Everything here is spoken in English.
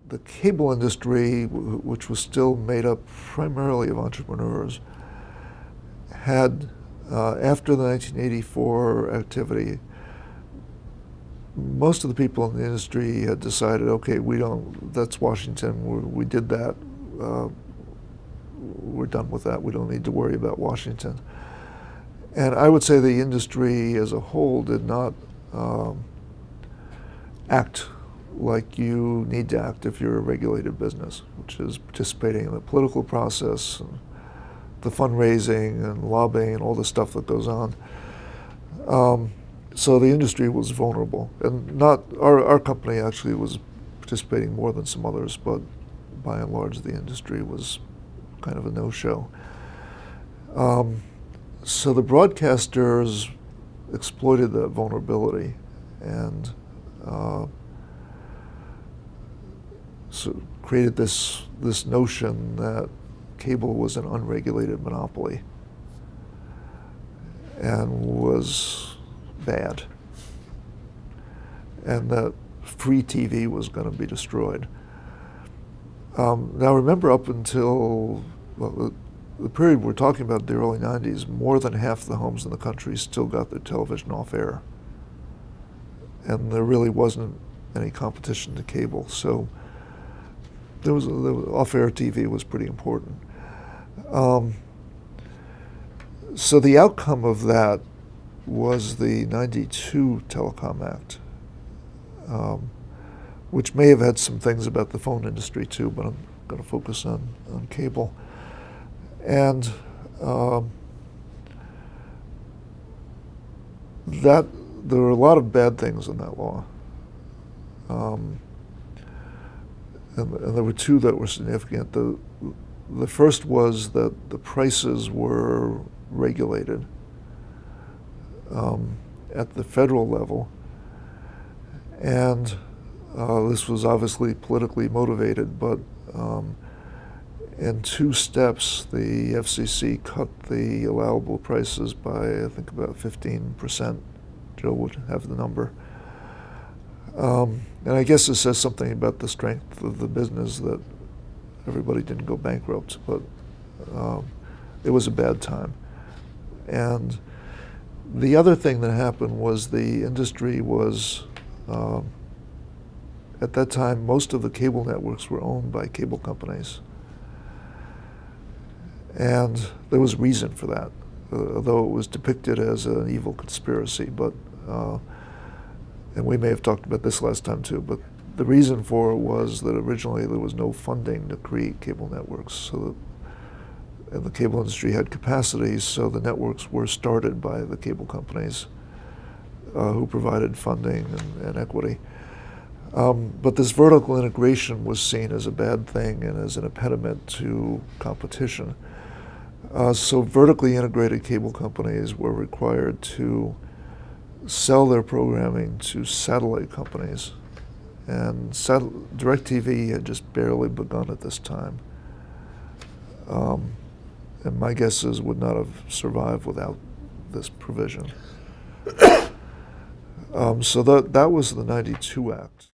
the cable industry, which was still made up primarily of entrepreneurs, had, after the 1984 activity, most of the people in the industry had decided, okay, that's Washington, we did that, we're done with that, we don't need to worry about Washington. And I would say the industry as a whole did not act like you need to act if you're a regulated business, which is participating in the political process, and the fundraising and lobbying and all the stuff that goes on. So the industry was vulnerable, and not our company actually was participating more than some others, but by and large the industry was kind of a no-show. So the broadcasters exploited that vulnerability and so created this notion that cable was an unregulated monopoly and was bad, and that free TV was going to be destroyed. Now remember, up until the period we're talking about, the early 90s, more than half the homes in the country still got their television off air, and there really wasn't any competition to cable. So there was off-air TV was pretty important. So the outcome of that was the '92 Telecom Act, which may have had some things about the phone industry too, but I'm going to focus on cable. And there were a lot of bad things in that law. And there were two that were significant. The first was that the prices were regulated at the federal level, and this was obviously politically motivated, but in two steps the FCC cut the allowable prices by, I think, about 15%. Joe would have the number. And I guess it says something about the strength of the business that everybody didn't go bankrupt, but it was a bad time. And the other thing that happened was the industry was, at that time, most of the cable networks were owned by cable companies. And there was reason for that, although it was depicted as an evil conspiracy. But and we may have talked about this last time too, but the reason for it was that originally there was no funding to create cable networks, so and the cable industry had capacity, so the networks were started by the cable companies who provided funding and equity. But this vertical integration was seen as a bad thing and as an impediment to competition. So vertically integrated cable companies were required to sell their programming to satellite companies. And DirecTV had just barely begun at this time. And my guess is would not have survived without this provision. So that was the '92 Act.